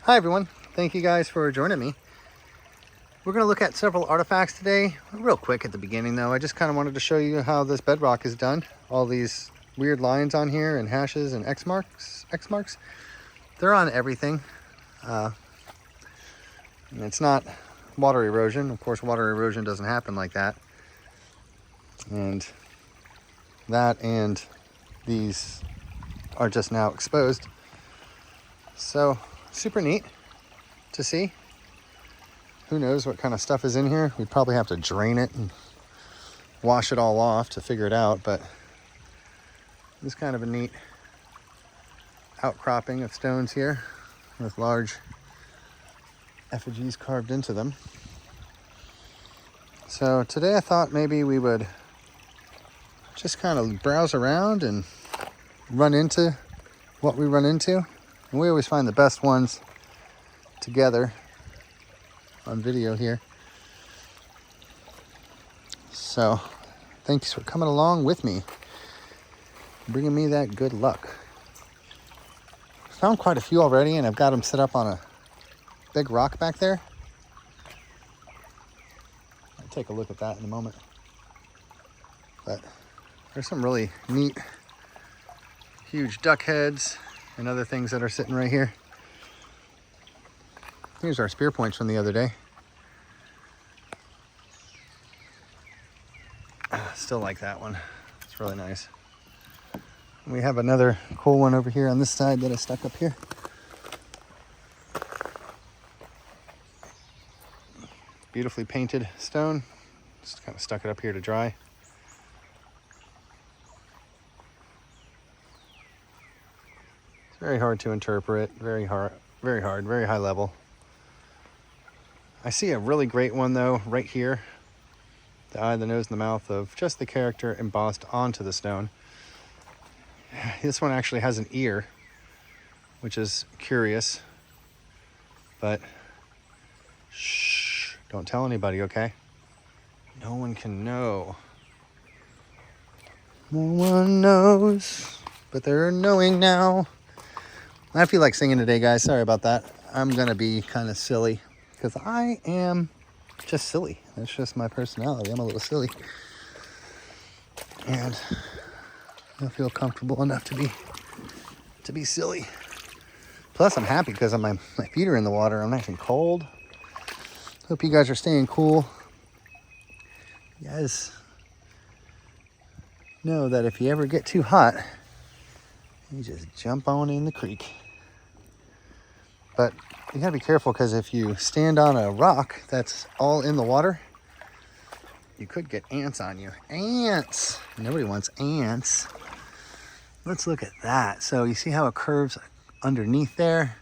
Hi everyone, thank you guys for joining me. We're going to look at several artifacts today. Real quick at the beginning though, I just kind of wanted to show you how this bedrock is done. All these weird lines on here and hashes and X marks. They're on everything. And it's not water erosion. Of course, water erosion doesn't happen like that. And these are just now exposed. So super neat to see. Who knows what kind of stuff is in here? We'd probably have to drain it and wash it all off to figure it out, but it's kind of a neat outcropping of stones here with large effigies carved into them. So today I thought maybe we would just kind of browse around and run into what we run into. And we always find the best ones together on video here. So thanks for coming along with me, bringing me that good luck. Found quite a few already, and I've got them set up on a big rock back there. I'll take a look at that in a moment. But there's some really neat huge duck heads and other things that are sitting right here. Here's our spear points from the other day. Still like that one. It's really nice. We have another cool one over here on this side that I stuck up here. Beautifully painted stone. Just kind of stuck it up here to dry. It's very hard to interpret. Very hard, very high level. I see a really great one though right here. The eye, the nose, and the mouth of just the character embossed onto the stone. This one actually has an ear, which is curious. But shh, don't tell anybody, okay? No one can know. No one knows, but they're knowing now. I feel like singing today, guys. Sorry about that. I'm gonna be kind of silly because I am just silly. That's just my personality. I'm a little silly. And I feel comfortable enough to be silly. Plus, I'm happy because my feet are in the water. I'm nice and cold. Hope you guys are staying cool. You guys know that if you ever get too hot, you just jump on in the creek. But you gotta be careful because if you stand on a rock that's all in the water, you could get ants on you. Ants! Nobody wants ants. Let's look at that. So you see how it curves underneath there?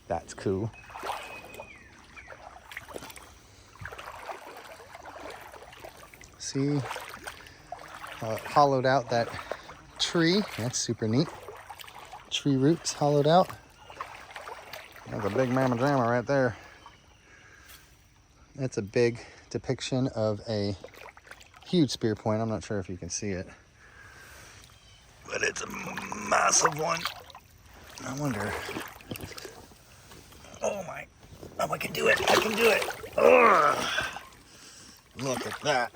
That's cool. See how it hollowed out that tree? That's super neat. Tree roots hollowed out. That's a big mamma jamma right there. That's a big depiction of a huge spear point. I'm not sure if you can see it, but it's a massive one. I wonder. Oh my! Oh, I can do it! I can do it! Ugh. Look at that!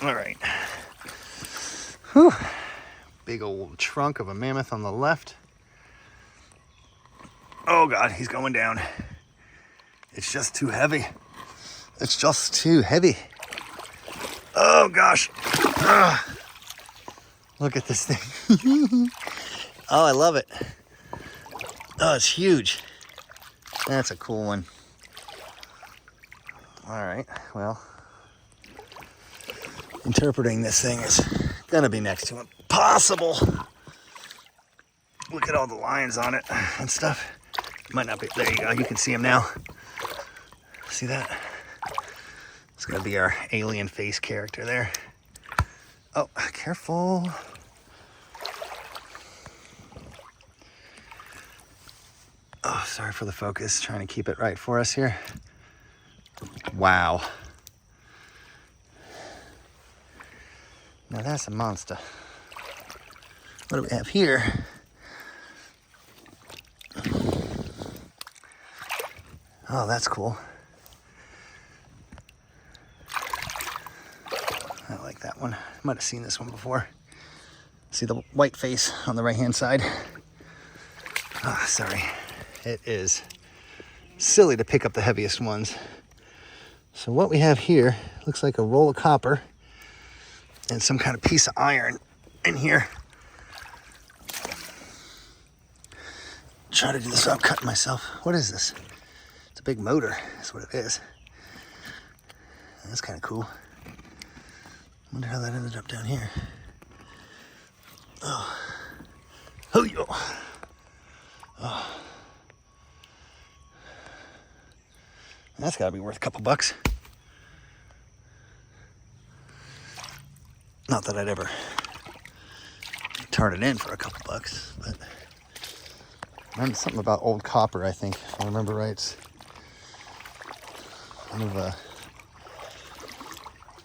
All right. Whew. Big old trunk of a mammoth on the left. Oh God, he's going down. It's just too heavy. It's just too heavy. Oh gosh. Ugh. Look at this thing. Oh, I love it. Oh, it's huge. That's a cool one. All right, well, interpreting this thing is gonna be next to impossible. Look at all the lines on it and stuff. Might not be, there you go, you can see them now. See that? It's gonna be our alien face character there. Oh, careful. Oh, sorry for the focus, trying to keep it right for us here. Wow. Now that's a monster. What do we have here? Oh, that's cool. I like that one. Might have seen this one before. See the white face on the right-hand side? Ah, sorry. It is silly to pick up the heaviest ones. So what we have here looks like a roll of copper and some kind of piece of iron in here. Try to do this without cutting myself. What is this? It's a big motor. That's what it is. That's kind of cool. Wonder how that ended up down here. Oh. Oh, yo. Oh. That's got to be worth a couple bucks. Not that I'd ever turn it in for a couple bucks, but something about old copper, I think, if I remember right. It's kind of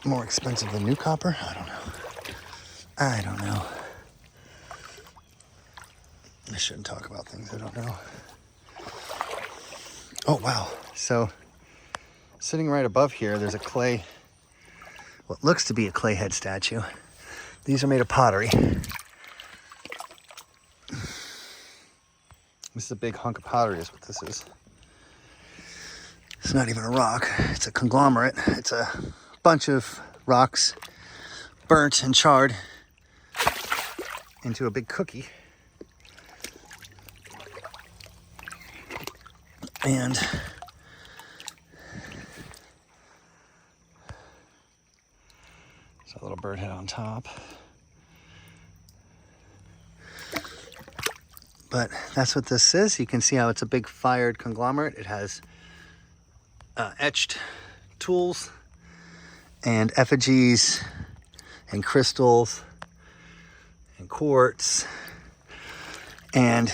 more expensive than new copper. I don't know. I shouldn't talk about things I don't know. Oh, wow. So sitting right above here, there's a clay, what looks to be a clay head statue. These are made of pottery. This is a big hunk of pottery is what this is. It's not even a rock, it's a conglomerate. It's a bunch of rocks burnt and charred into a big cookie. And there's a little bird head on top. But that's what this is. You can see how it's a big fired conglomerate. It has etched tools and effigies and crystals and quartz. And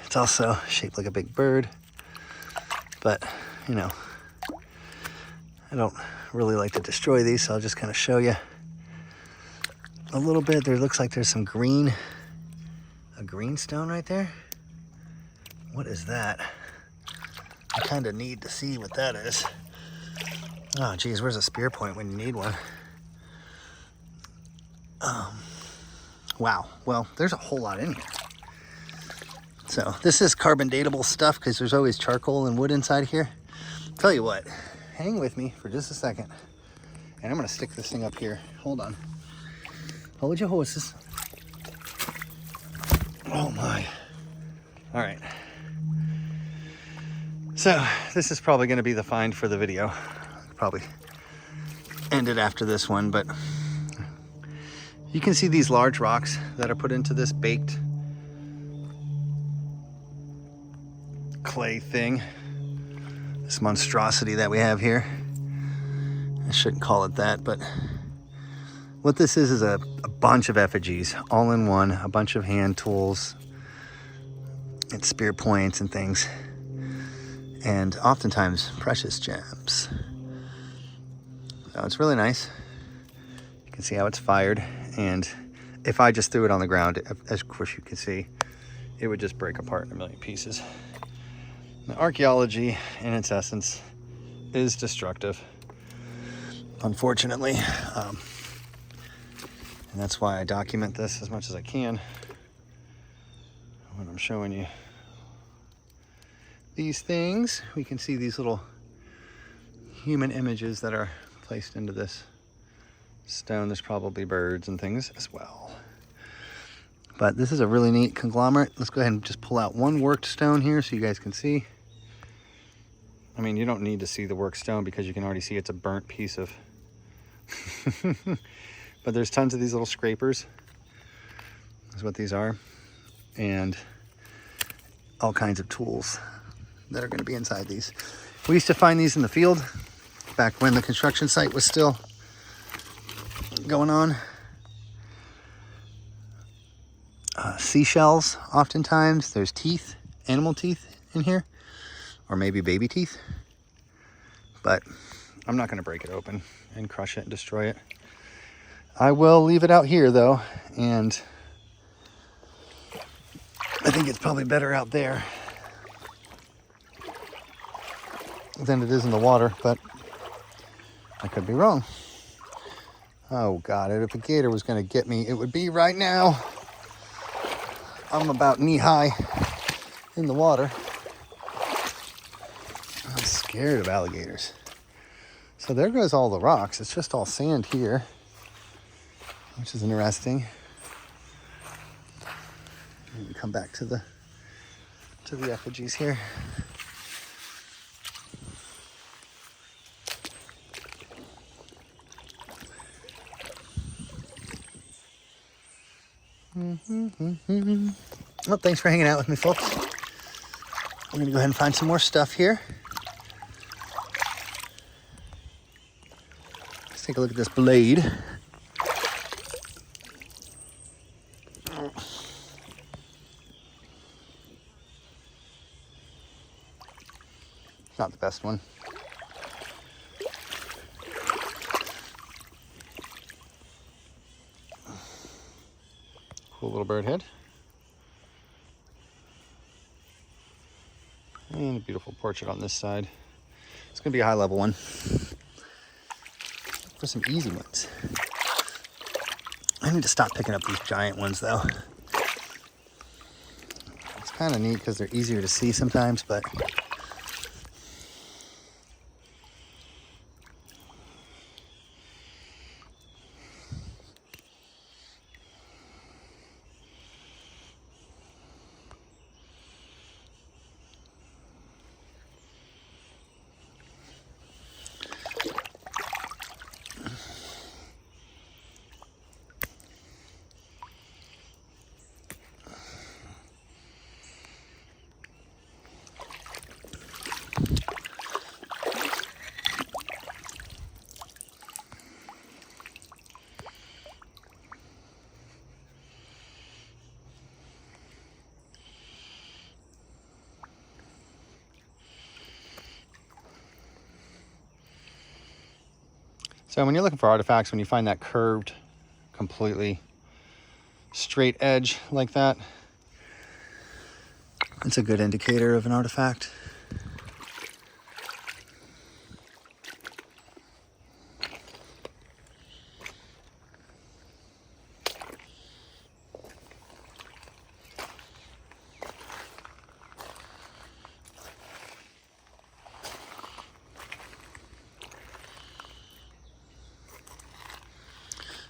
it's also shaped like a big bird. But, you know, I don't really like to destroy these, so I'll just kind of show you a little bit. There looks like there's some green, a green stone right there. What is that? I kind of need to see what that is. Oh, geez, where's a spear point when you need one? Wow, well, there's a whole lot in here. So this is carbon datable stuff because there's always charcoal and wood inside here. Tell you what, hang with me for just a second. And I'm gonna stick this thing up here. Hold on. Hold your horses. Oh my. All right. So this is probably gonna be the find for the video. Probably end it after this one, but you can see these large rocks that are put into this baked clay thing. This monstrosity that we have here. I shouldn't call it that, but what this is a bunch of effigies all in one, a bunch of hand tools and spear points and things, and oftentimes precious gems. So it's really nice. You can see how it's fired, and if I just threw it on the ground, as of course you can see, it would just break apart in a million pieces. Now, archaeology, in its essence, is destructive, unfortunately. And that's why I document this as much as I can when I'm showing you these things. We can see these little human images that are placed into this stone. There's probably birds and things as well. But this is a really neat conglomerate. Let's go ahead and just pull out one worked stone here so you guys can see. I mean, you don't need to see the worked stone because you can already see it's a burnt piece of... But there's tons of these little scrapers. That's what these are. And all kinds of tools that are going to be inside these. We used to find these in the field back when the construction site was still going on. Seashells, oftentimes. There's teeth, animal teeth in here, or maybe baby teeth. But I'm not going to break it open and crush it and destroy it. I will leave it out here though, and I think it's probably better out there. than it is in the water, but I could be wrong. Oh God, if a gator was gonna get me, it would be right now. I'm about knee high in the water. I'm scared of alligators. So there goes all the rocks. It's just all sand here, which is interesting. Let me come back to the effigies here. Well, thanks for hanging out with me, folks. I'm gonna go ahead and find some more stuff here. Let's take a look at this blade. Not the best one. Cool little bird head. And a beautiful portrait on this side. It's gonna be a high level one. For some easy ones. I need to stop picking up these giant ones though. It's kind of neat because they're easier to see sometimes, but so when you're looking for artifacts, when you find that curved, completely straight edge like that, it's a good indicator of an artifact.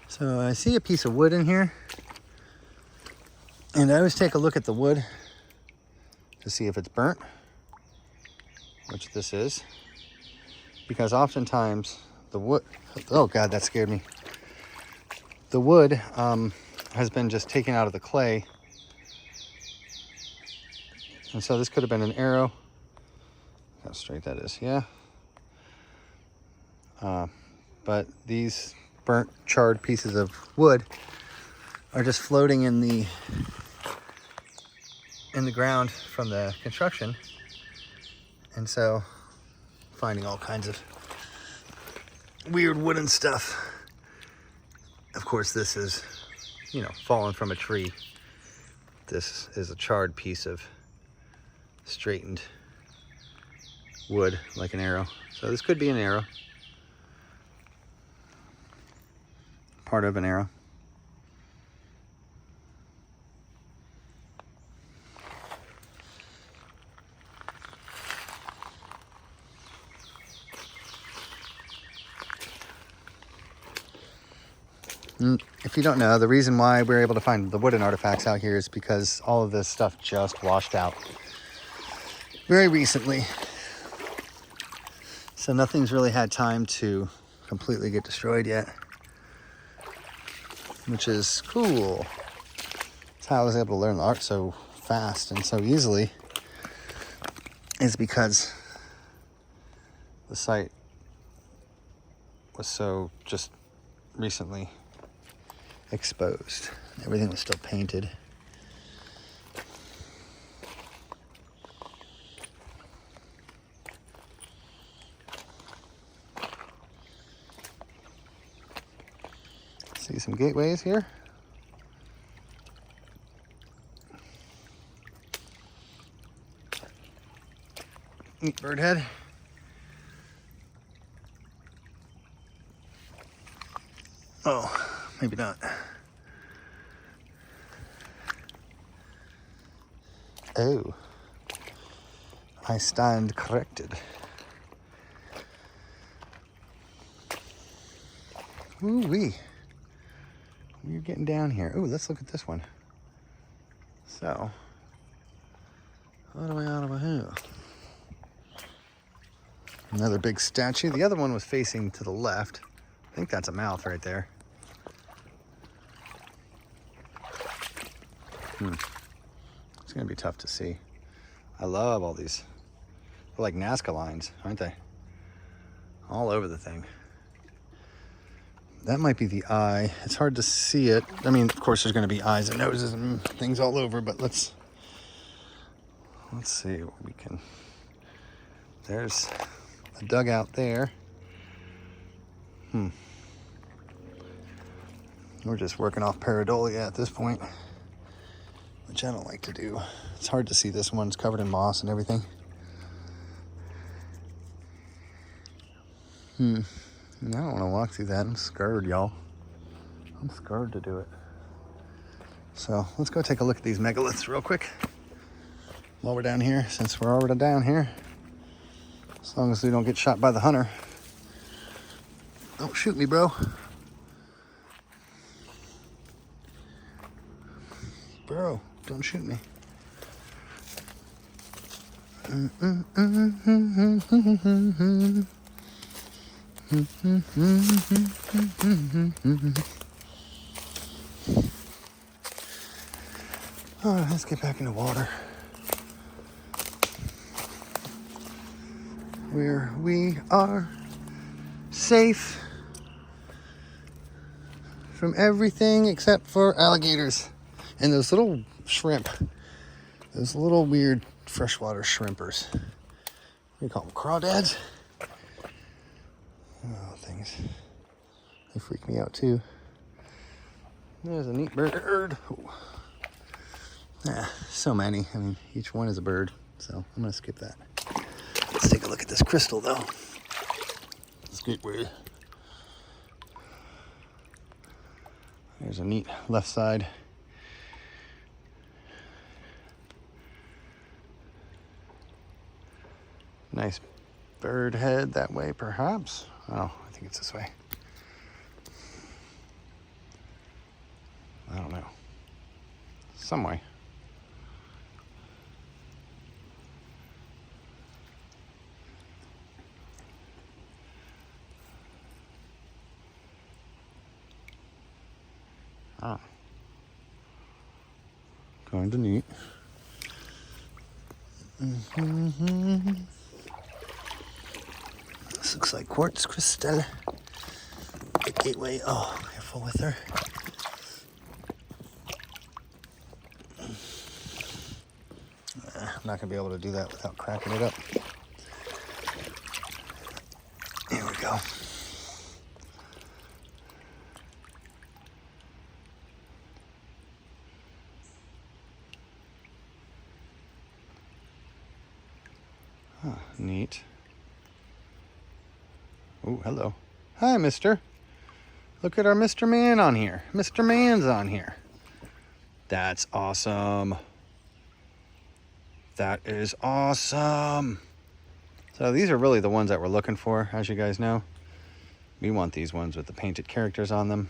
So I see a piece of wood in here, and I always take a look at the wood to see if it's burnt, which this is, because oftentimes the wood, oh God, that scared me. The wood has been just taken out of the clay, and so this could have been an arrow. How straight that is, yeah. But these burnt, charred pieces of wood are just floating in the ground from the construction, and so finding all kinds of weird wooden stuff. Of course, this is, you know, fallen from a tree. This is a charred piece of straightened wood, like an arrow. So this could be an arrow. Part of an arrow. If you don't know, the reason why we're able to find the wooden artifacts out here is because all of this stuff just washed out very recently. So nothing's really had time to completely get destroyed yet, which is cool. That's how I was able to learn the art so fast and so easily, is because the site was so just recently exposed. Everything was still painted. See some gateways here. Neat bird head. Oh, maybe not. Oh, I stand corrected. Ooh-wee. We're getting down here. Ooh, let's look at this one. So, what do we out of here? Another big statue. The other one was facing to the left. I think that's a mouth right there. It's gonna be tough to see. I love all these. They're like Nazca lines, aren't they? All over the thing. That might be the eye. It's hard to see it. I mean, of course, there's gonna be eyes and noses and things all over, but let's see what we can. There's a dugout there. We're just working off pareidolia at this point, which I don't like to do. It's hard to see this one. It's covered in moss and everything. I don't want to walk through that. I'm scared, y'all. I'm scared to do it. So let's go take a look at these megaliths real quick while we're down here, since we're already down here. As long as we don't get shot by the hunter. Don't shoot me, bro. Bro, don't shoot me. All right, let's get back in the water. Where we are safe from everything except for alligators and those little shrimp. Those little weird freshwater shrimpers. What do you call them? Crawdads? Oh, things. They freak me out too. There's a neat bird. Oh. Yeah, so many. I mean, each one is a bird. So I'm going to skip that. Let's take a look at this crystal though. This gateway. There's a neat left side. Nice bird head that way, perhaps. Oh, I think it's this way. I don't know. Some way. Ah. Kind of neat. This looks like quartz crystal. The gateway. Oh, careful with her. I'm not gonna be able to do that without cracking it up. Here we go. Huh, neat. Oh, hello. Hi, mister. Look at our Mr. Man on here. Mr. Man's on here. That's awesome. That is awesome. So these are really the ones that we're looking for, as you guys know. We want these ones with the painted characters on them.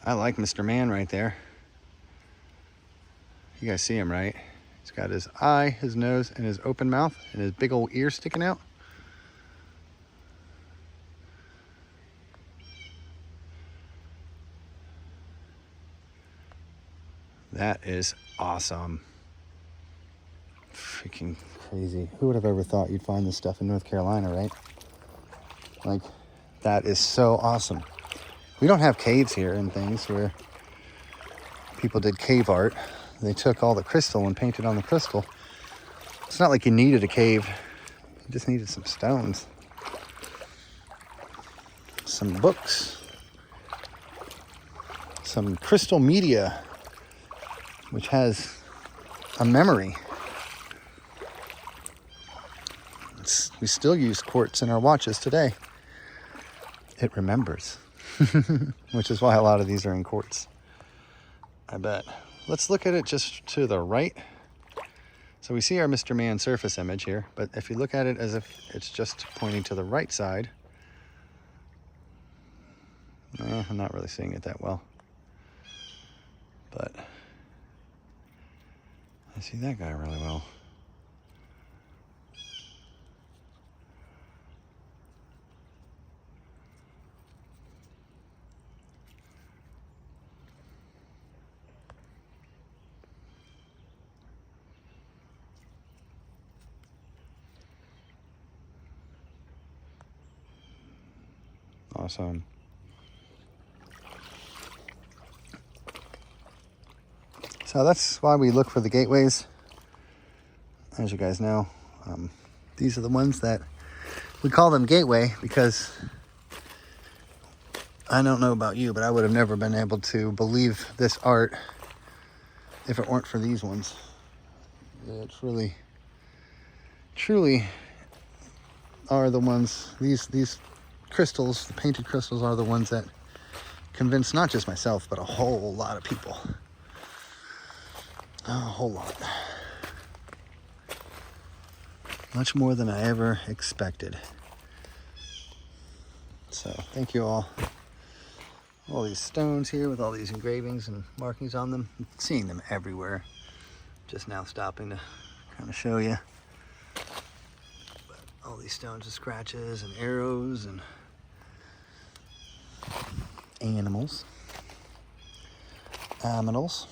I like Mr. Man right there. You guys see him, right? He's got his eye, his nose, and his open mouth, and his big old ear sticking out. That is awesome. Freaking crazy. Who would have ever thought you'd find this stuff in North Carolina, right? Like, that is so awesome. We don't have caves here and things where people did cave art. They took all the crystal and painted on the crystal. It's not like you needed a cave. You just needed some stones. Some books. Some crystal media, which has a memory. We still use quartz in our watches today. it remembers. Which is why a lot of these are in quartz, I bet. Let's look at it just to the right. So we see our Mr. Man surface image here, but if you look at it as if it's just pointing to the right side, I'm not really seeing it that well. But I see that guy really well. Awesome. So that's why we look for the gateways. As you guys know, these are the ones that we call them gateway because I don't know about you, but I would have never been able to believe this art if it weren't for these ones. It's really, truly are the ones, these crystals, the painted crystals, are the ones that convince not just myself, but a whole lot of people. A whole lot. Much more than I ever expected. So thank you all. All these stones here with all these engravings and markings on them. I'm seeing them everywhere. Just now stopping to kind of show you. But all these stones with scratches and arrows and animals. Aminals.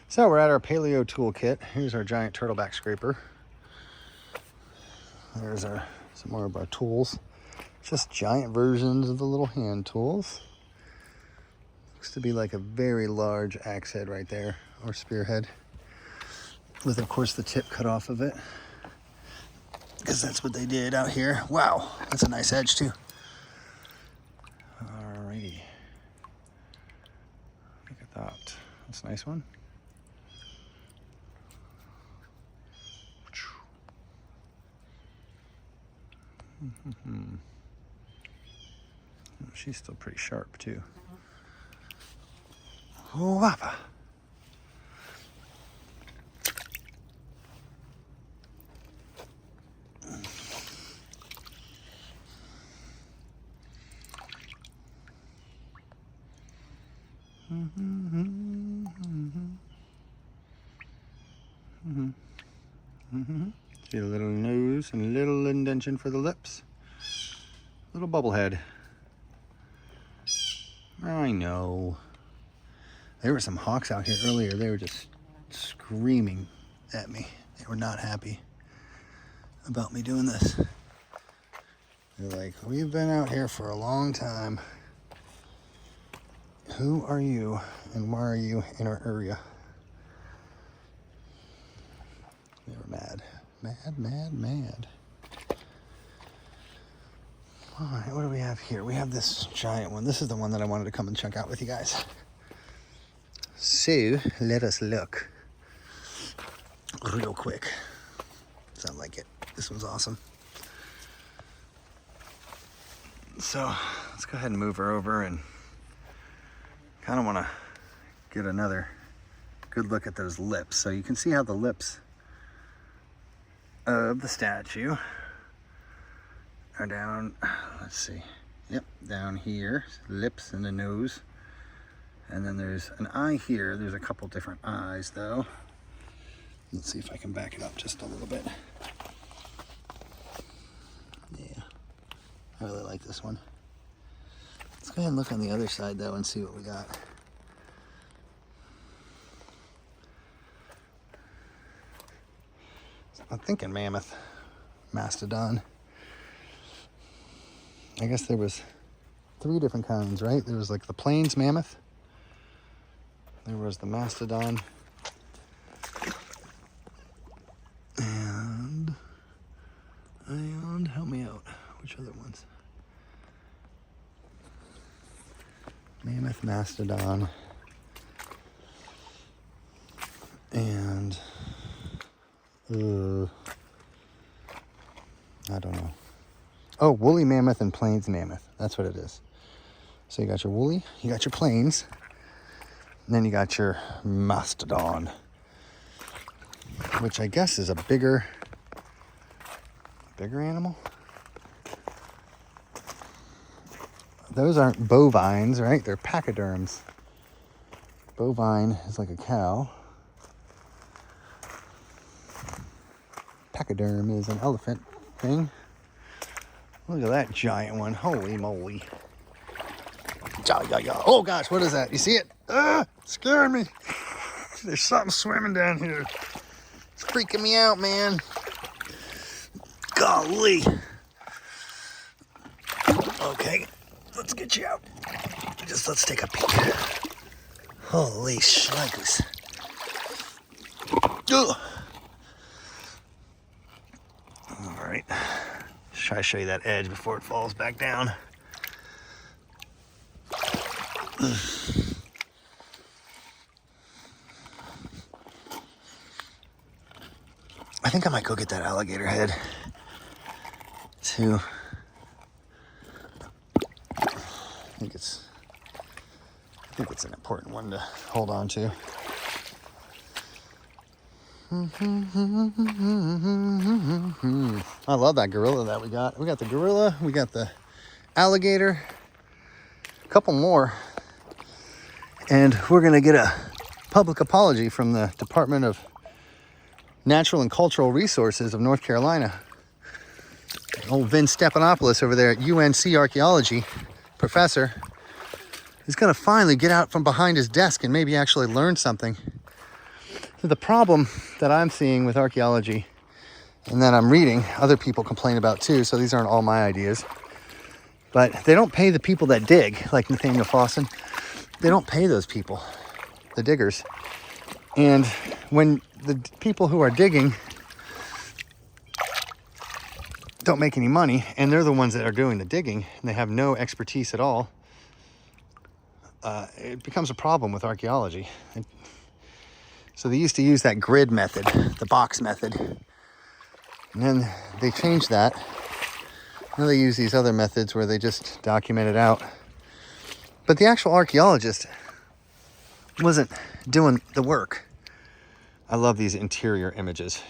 So we're at our paleo toolkit. Here's our giant turtleback scraper. There's some more of our tools. Just giant versions of the little hand tools. Looks to be like a very large axe head right there, or spearhead, with of course the tip cut off of it, because that's what they did out here. Wow, that's a nice edge too. Alrighty. Look at that. That's a nice one. She's still pretty sharp too. Oh, wappa. See a little nose and a little indentation for the lips. Little bubble head. I know. There were some hawks out here earlier. They were just screaming at me. They were not happy about me doing this. They're like, we've been out here for a long time. Who are you and why are you in our area? They were mad. Mad, mad, mad. All right, what do we have here? We have this giant one. This is the one that I wanted to come and check out with you guys. So, let us look real quick. Sound like it. This one's awesome. So, let's go ahead and move her over and kind of want to get another good look at those lips. So you can see how the lips of the statue are down, let's see, yep, down here, lips and the nose. And then there's an eye here. There's a couple different eyes though. Let's see if I can back it up just a little bit. Yeah, I really like this one. Let's go ahead and look on the other side though and see what we got. I'm thinking mammoth, mastodon. I guess there was 3 different kinds, right? There was like the plains mammoth. There was the mastodon. And help me out. Which other ones? Mammoth mastodon. And I don't know. Oh, woolly mammoth and plains mammoth. That's what it is. So you got your woolly, you got your plains, and then you got your mastodon, which I guess is a bigger animal. Those aren't bovines, right? They're pachyderms. Bovine is like a cow. Pachyderm is an elephant thing. Look at that giant one. Holy moly. Oh gosh, what is that? You see it? Scared me. There's something swimming down here. It's freaking me out, man. Golly. Okay, let's get you out. Let's take a peek. Holy shnikers. Ugh. All right. Try to show you that edge before it falls back down. I think I might go get that alligator head too. I think it's an important one to hold on to. I love that gorilla that we got. We got the gorilla, we got the alligator, a couple more. And we're gonna get a public apology from the Department of Natural and Cultural Resources of North Carolina. Old Vince Stephanopoulos over there at UNC Archaeology, professor, is gonna finally get out from behind his desk and maybe actually learn something. The problem that I'm seeing with archaeology, and that I'm reading other people complain about too, so these aren't all my ideas, but they don't pay the people that dig, like Nathaniel Fawson. They don't pay those people, the diggers. And when the people who are digging don't make any money, and they're the ones that are doing the digging, and they have no expertise at all, it becomes a problem with archaeology. So they used to use that grid method, the box method. And then they changed that. Now they use these other methods where they just document it out. But the actual archaeologist wasn't doing the work. I love these interior images.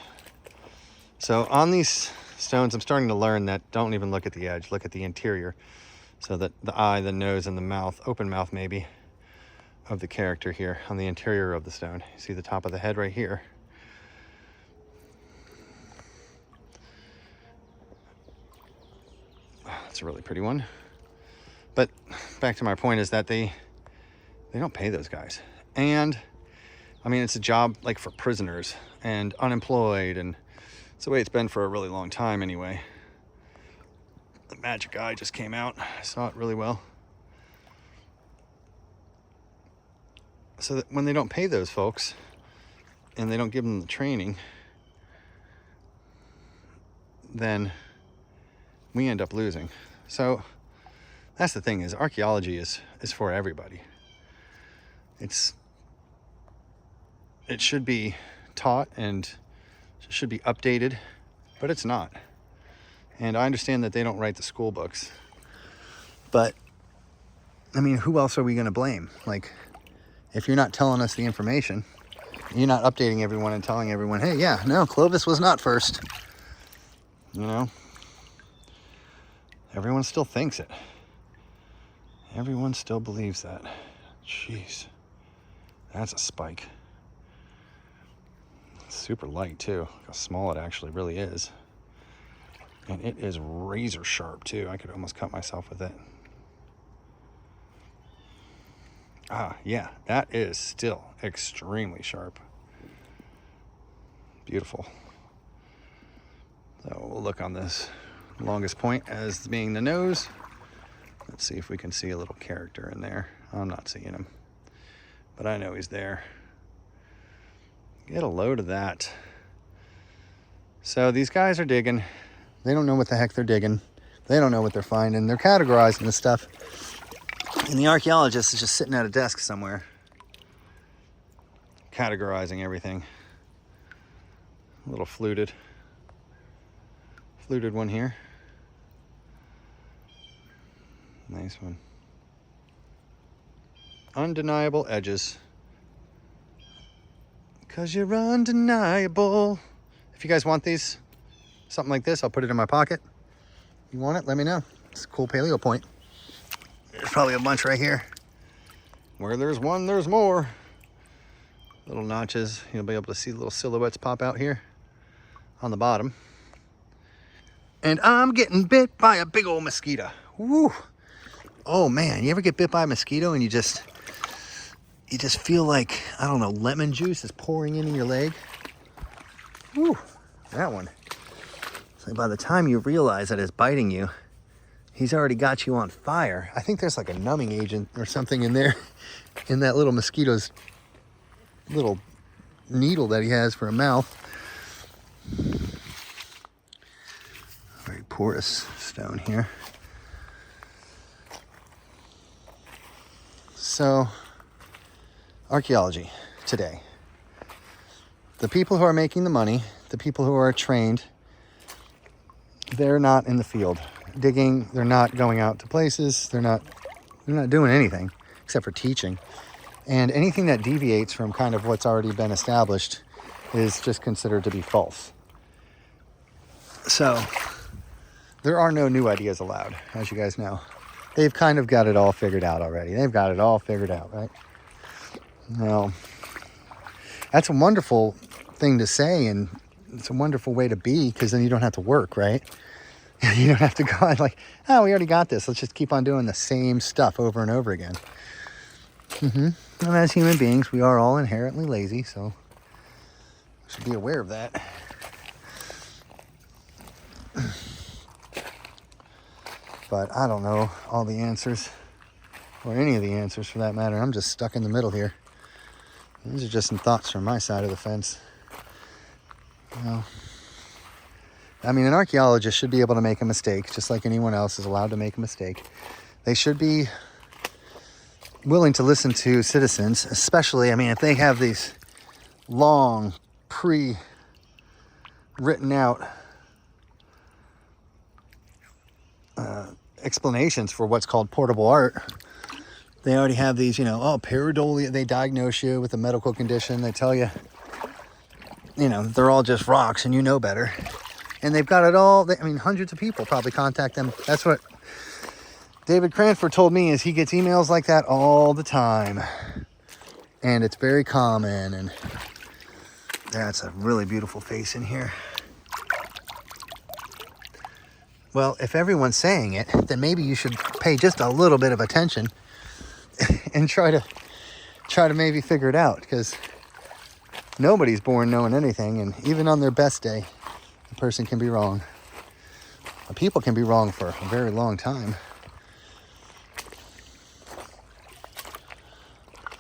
So on these stones, I'm starting to learn that don't even look at the edge, look at the interior. So that the eye, the nose, and the mouth, open mouth maybe, of the character here on the interior of the stone. You see the top of the head right here. That's a really pretty one. But back to my point is that they don't pay those guys. And I mean, it's a job like for prisoners and unemployed, and it's the way it's been for a really long time anyway. The magic eye just came out. I saw it really well. So that when they don't pay those folks and they don't give them the training, then we end up losing. So that's the thing, is archaeology is for everybody. It should be taught and should be updated, but it's not. And I understand that they don't write the school books, but I mean, who else are we going to blame? Like, if you're not telling us the information, you're not updating everyone and telling everyone, hey, yeah, no, Clovis was not first. You know, everyone still thinks it. Everyone still believes that. Jeez, that's a spike. It's super light too. Look how small it actually really is. And it is razor sharp too. I could almost cut myself with it. Ah, yeah, that is still extremely sharp. Beautiful. So we'll look on this longest point as being the nose. Let's see if we can see a little character in there. I'm not seeing him, but I know he's there. Get a load of that. So these guys are digging. They don't know what the heck they're digging. They don't know what they're finding. They're categorizing this stuff And the archaeologist is just sitting at a desk somewhere, categorizing everything. A little fluted one here. Nice one. Undeniable edges. 'Cause you're undeniable. If you guys want these, something like this, I'll put it in my pocket. You want it? Let me know. It's a cool paleo point. There's probably a bunch right here. Where there's one, there's more. Little notches. You'll be able to see little silhouettes pop out here on the bottom. And I'm getting bit by a big old mosquito. Woo! Oh man, you ever get bit by a mosquito and you just feel like, I don't know, lemon juice is pouring in your leg? Woo! That one. It's like by the time you realize that it's biting you, he's already got you on fire. I think there's like a numbing agent or something in there, in that little mosquito's little needle that he has for a mouth. Very porous stone here. So, archaeology today. The people who are making the money, the people who are trained, they're not in the field digging. They're not going out to places. They're not doing anything except for teaching. And anything that deviates from kind of what's already been established is just considered to be false. So there are no new ideas allowed, as you guys know. They've kind of got it all figured out already. They've got it all figured out, right? Well, that's a wonderful thing to say, and it's a wonderful way to be, because then you don't have to work, right? You don't have to go on like, oh, we already got this. Let's just keep on doing the same stuff over and over again. And as human beings, we are all inherently lazy, so we should be aware of that. But I don't know all the answers, or any of the answers for that matter. I'm just stuck in the middle here. These are just some thoughts from my side of the fence. You know, I mean, an archaeologist should be able to make a mistake, just like anyone else is allowed to make a mistake. They should be willing to listen to citizens, especially, I mean, if they have these long, pre-written out explanations for what's called portable art. They already have these, you know, oh, pareidolia. They diagnose you with a medical condition. They tell you, you know, they're all just rocks and you know better. And they've got it all. I mean, hundreds of people probably contact them. That's what David Cranford told me, is he gets emails like that all the time. And it's very common. And that's a really beautiful face in here. Well, if everyone's saying it, then maybe you should pay just a little bit of attention and try to maybe figure it out, because nobody's born knowing anything, and even on their best day, a person can be wrong. People can be wrong for a very long time.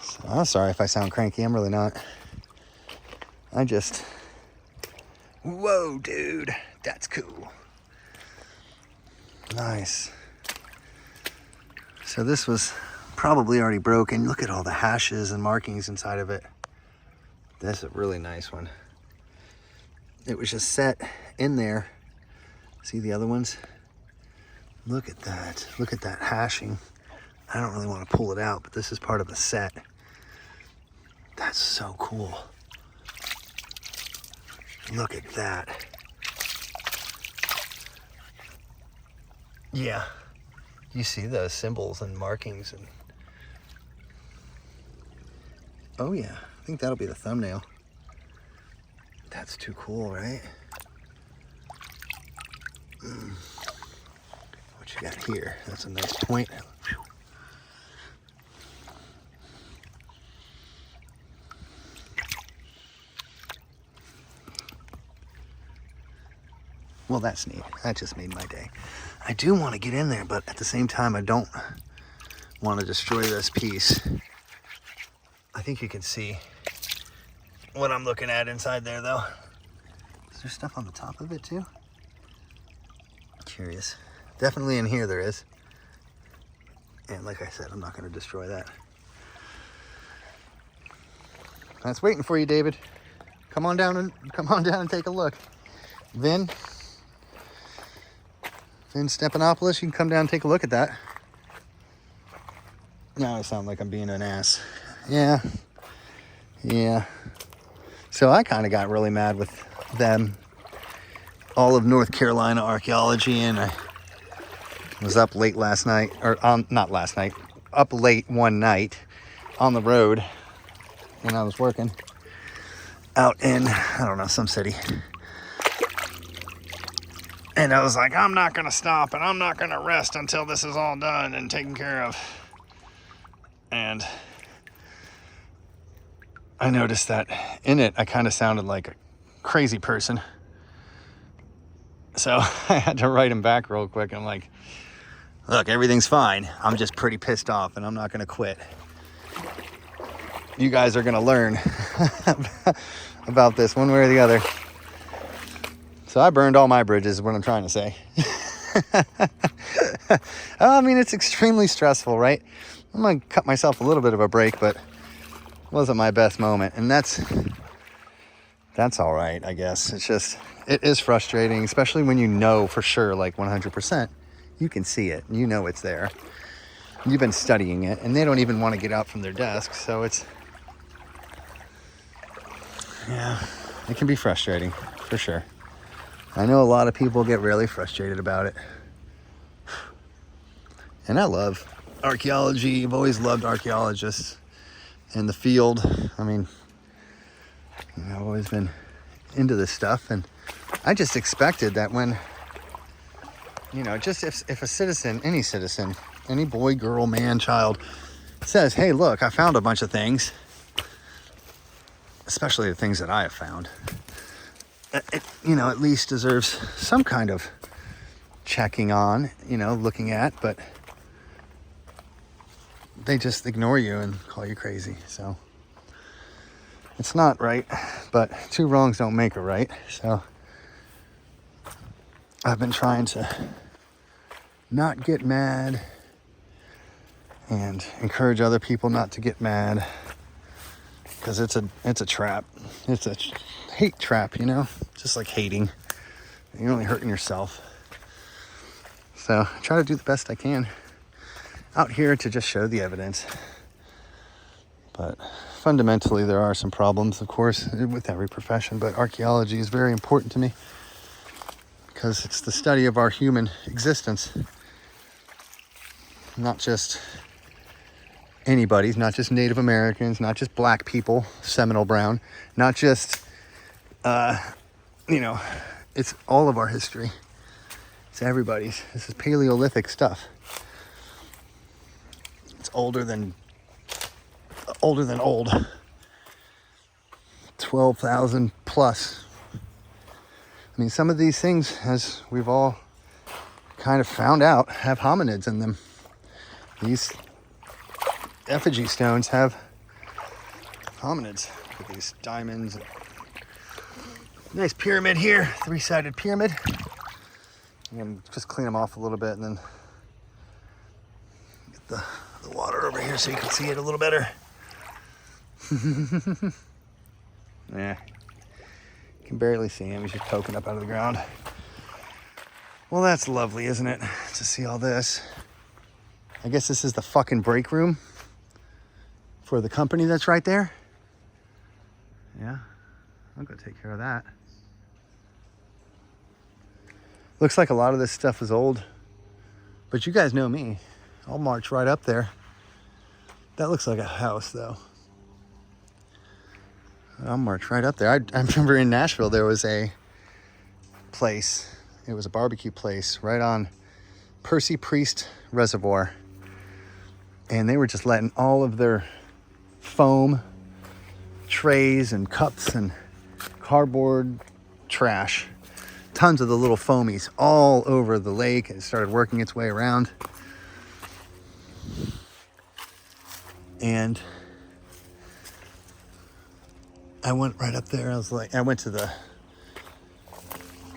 So, I'm sorry if I sound cranky. I'm really not. Whoa, dude, that's cool. Nice. So this was probably already broken. Look at all the hashes and markings inside of it. This is a really nice one. It was just set in there. See the other ones? Look at that. Look at that hashing. I don't really want to pull it out, but this is part of the set. That's so cool. Look at that. Yeah, you see those symbols and markings, and oh yeah, I think that'll be the thumbnail. That's too cool, right? What you got here? That's a nice point. Well, that's neat. That just made my day. I do want to get in there, but at the same time, I don't want to destroy this piece. I think you can see what I'm looking at inside there, though. Is there stuff on the top of it, too? Curious. Definitely in here there is. And like I said, I'm not going to destroy that. That's waiting for you, David. Come on down and take a look. Vin Stephanopoulos, you can come down and take a look at that. Now I sound like I'm being an ass. Yeah. So I kind of got really mad with them. All of North Carolina Archaeology, and I was up late last night, or not last night, up late one night on the road when I was working out in, I don't know, some city. And I was like, I'm not going to stop and I'm not going to rest until this is all done and taken care of. And I noticed that in it, I kind of sounded like a crazy person. So I had to write him back real quick. I'm like, look, everything's fine. I'm just pretty pissed off and I'm not going to quit. You guys are going to learn about this one way or the other. So I burned all my bridges is what I'm trying to say. I mean, it's extremely stressful, right? I'm going to cut myself a little bit of a break, but it wasn't my best moment. And that's all right, I guess. It's just, it is frustrating, especially when you know for sure, like 100%, you can see it. You know it's there. You've been studying it, and they don't even want to get out from their desk. So it's, yeah, it can be frustrating, for sure. I know a lot of people get really frustrated about it. And I love archaeology. I've always loved archaeologists and the field. I mean, I've always been into this stuff, and I just expected that when, just if a citizen, any boy, girl, man, child says, hey, look, I found a bunch of things, especially the things that I have found, it at least deserves some kind of checking on, looking at, but they just ignore you and call you crazy. So it's not right, but two wrongs don't make a right. So I've been trying to not get mad and encourage other people not to get mad, because it's a trap. It's a hate trap, just like hating. You're only hurting yourself. So I try to do the best I can out here to just show the evidence. But fundamentally, there are some problems, of course, with every profession, but archaeology is very important to me because it's the study of our human existence. Not just anybody's, not just Native Americans, not just black people, Seminole Brown, not just, it's all of our history. It's everybody's. This is Paleolithic stuff. It's older than old. 12,000 plus. I mean, some of these things, as we've all kind of found out, have hominids in them. These effigy stones have hominids. Look at these diamonds. Nice pyramid here, three-sided pyramid. I'm gonna just clean them off a little bit and then get the water over here so you can see it a little better. Yeah, you can barely see him. He's just poking up out of the ground. Well, that's lovely, isn't it? To see all this. I guess this is the fucking break room for the company that's right there. Yeah, I'll go take care of that. Looks like a lot of this stuff is old, but you guys know me. I'll march right up there. That looks like a house, though. I'll march right up there. I remember in Nashville, there was a place. It was a barbecue place right on Percy Priest Reservoir. And they were just letting all of their foam trays and cups and cardboard trash, tons of the little foamies all over the lake. It started working its way around. And I went right up there. I went to the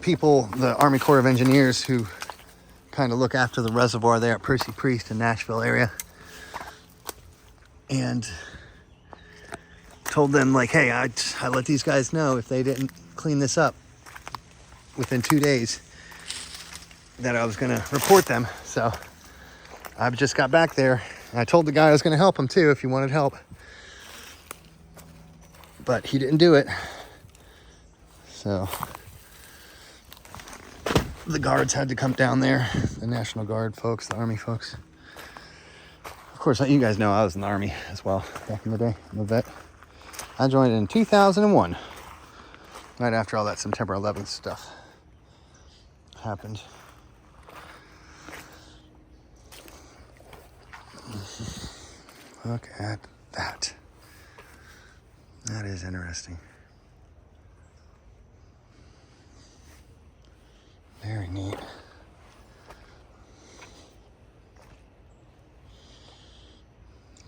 people, the Army Corps of Engineers who kind of look after the reservoir there at Percy Priest in Nashville area. And told them, like, hey, I let these guys know if they didn't clean this up within 2 days that I was going to report them. So I've just got back there. I told the guy I was going to help him too if he wanted help. But he didn't do it. So the guards had to come down there. The National Guard folks, the Army folks. Of course, you guys know I was in the Army as well back in the day. I'm a vet. I joined in 2001. Right after all that September 11th stuff happened. Look at that. That is interesting. Very neat.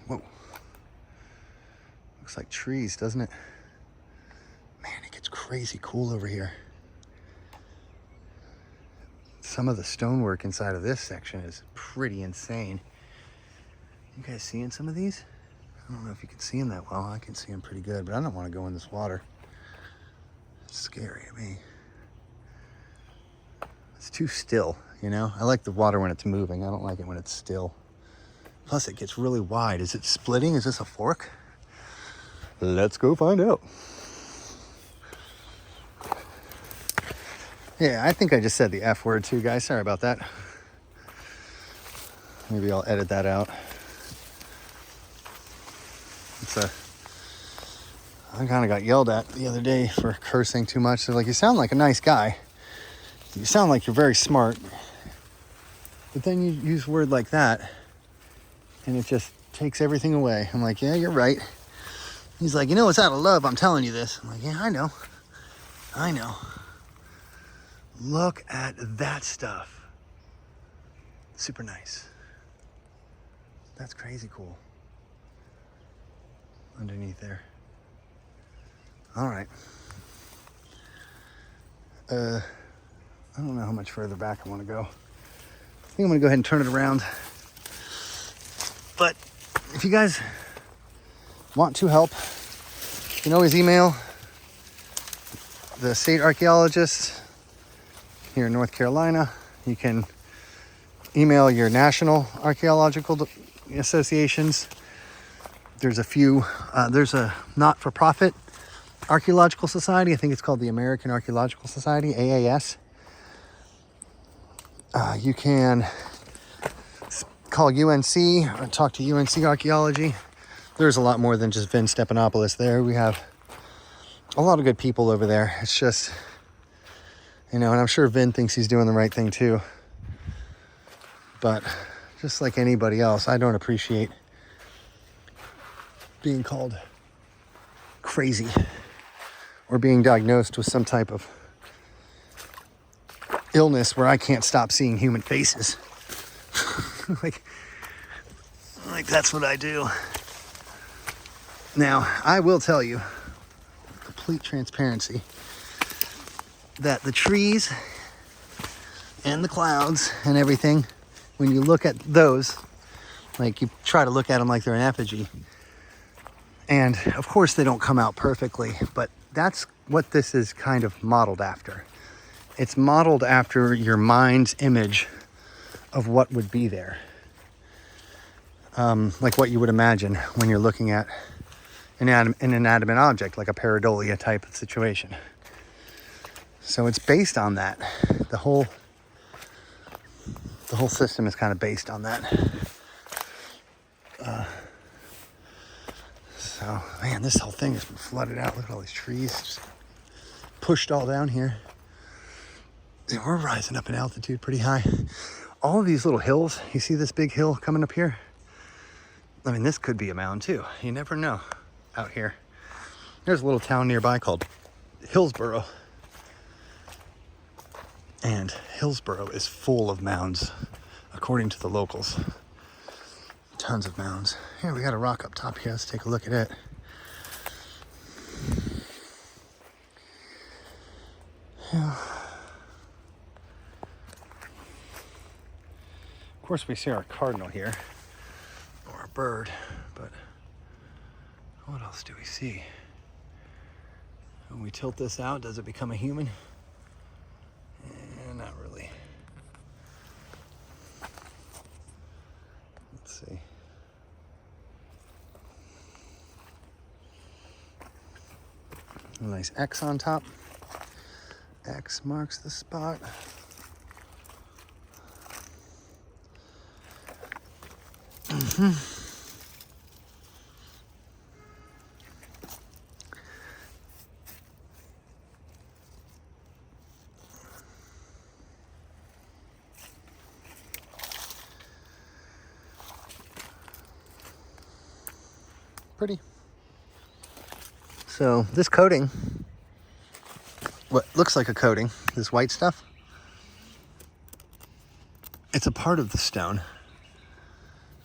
Whoa. Looks like trees, doesn't it? Man, it gets crazy cool over here. Some of the stonework inside of this section is pretty insane. You guys seeing some of these? I don't know if you can see them that well. I can see them pretty good, but I don't want to go in this water. It's scary to me. It's too still, you know? I like the water when it's moving. I don't like it when it's still. Plus, it gets really wide. Is it splitting? Is this a fork? Let's go find out. Yeah, I think I just said the F word too, guys. Sorry about that. Maybe I'll edit that out. I kind of got yelled at the other day for cursing too much. They're like, you sound like a nice guy. You sound like you're very smart. But then you use a word like that, and it just takes everything away. I'm like, yeah, you're right. He's like, you know, it's out of love. I'm telling you this. I'm like, yeah, I know. I know. Look at that stuff. Super nice. That's crazy cool. Underneath there. All right. I don't know how much further back I want to go. I think I'm going to go ahead and turn it around. But if you guys want to help, you can always email the state archaeologist here in North Carolina. You can email your national archaeological associations. There's a few. There's a not-for-profit archaeological society. I think it's called the American Archaeological Society, AAS. You can call UNC or talk to UNC Archaeology. There's a lot more than just Vin Stephanopoulos there. We have a lot of good people over there. It's just, you know, and I'm sure Vin thinks he's doing the right thing too. But just like anybody else, I don't appreciate being called crazy or being diagnosed with some type of illness where I can't stop seeing human faces. like that's what I do. Now, I will tell you, complete transparency, that the trees and the clouds and everything, when you look at those, like you try to look at them like they're an effigy. And of course they don't come out perfectly, but that's what this is kind of modeled after. It's modeled after your mind's image of what would be there. Like what you would imagine when you're looking at an inanimate object, like a pareidolia type of situation. So it's based on that. The whole system is kind of based on that. So, man, this whole thing has been flooded out. Look at all these trees just pushed all down here. And we're rising up in altitude pretty high. All of these little hills, you see this big hill coming up here? I mean, this could be a mound too. You never know out here. There's a little town nearby called Hillsboro. And Hillsboro is full of mounds, according to the locals. Tons of mounds. Here, we got a rock up top here. Let's take a look at it. Yeah. course, we see our cardinal here, or a bird, but what else do we see? When we tilt this out, does it become a human? Not really. Let's see. A nice X on top. X marks the spot. Pretty. So this coating, what looks like a coating, this white stuff, it's a part of the stone.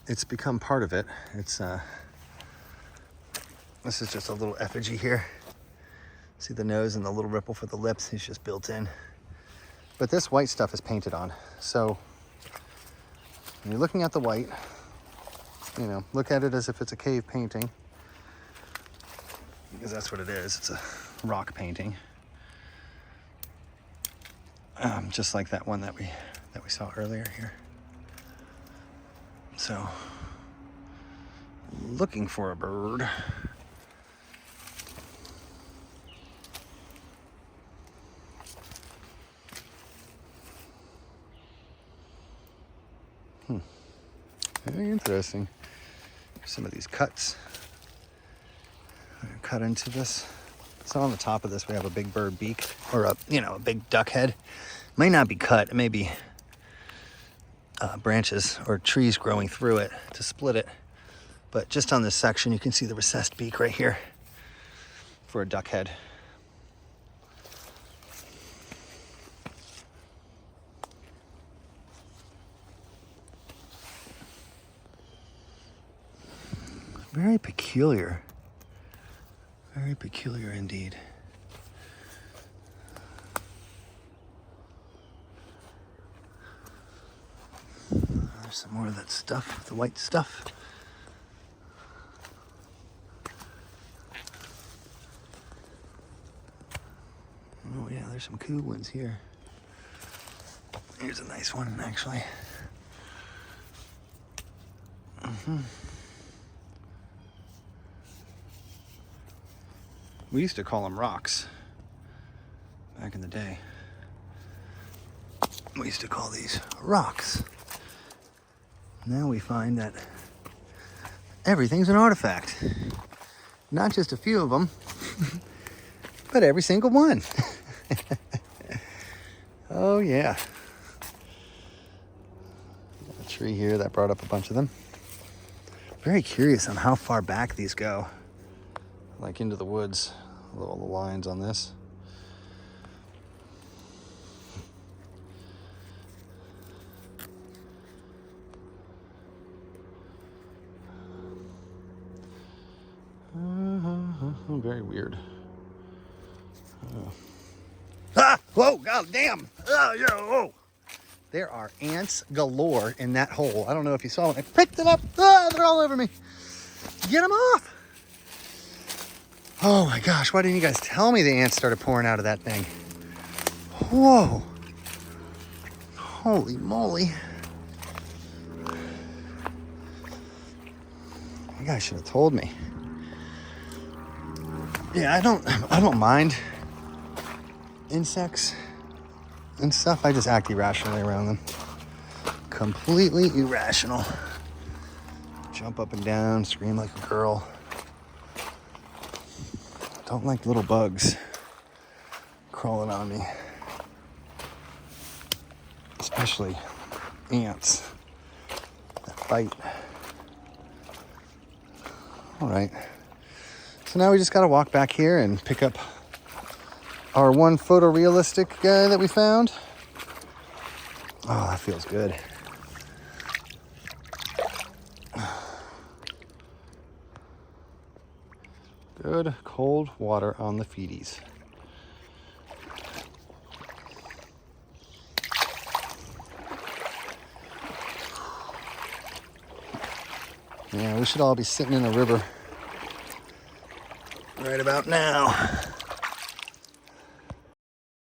It's become part of it. It's this is just a little effigy here. See the nose and the little ripple for the lips, it's just built in. But this white stuff is painted on. So when you're looking at the white, you know, look at it as if it's a cave painting, because that's what it is. It's a rock painting, just like that one that we saw earlier here. So, looking for a bird. Very interesting. Some of these cuts. Cut into this. So on the top of this, we have a big bird beak, or a big duck head. May not be cut. It may be branches or trees growing through it to split it. But just on this section, you can see the recessed beak right here for a duck head. Very peculiar. Very peculiar indeed. There's some more of that stuff, the white stuff. Oh yeah, there's some cool ones here. Here's a nice one, actually. We used to call them rocks back in the day. We used to call these rocks. Now we find that everything's an artifact. Not just a few of them, but every single one. Oh yeah. A tree here that brought up a bunch of them. Very curious on how far back these go. Like into the woods. All the lines on this. Very weird. Ah! Whoa! God damn! Oh, yeah! Whoa! There are ants galore in that hole. I don't know if you saw it. I picked it up. Ah! They're all over me. Get them off! Oh my gosh! Why didn't you guys tell me the ants started pouring out of that thing? Whoa! Holy moly! You guys should have told me. Yeah, I don't mind insects and stuff. I just act irrationally around them. Completely irrational. Jump up and down, scream like a girl. Don't like little bugs crawling on me. Especially ants that bite. All right. So now we just got to walk back here and pick up our one photorealistic guy that we found. Oh, that feels good. Good cold water on the feeties. Yeah, we should all be sitting in a river right about now.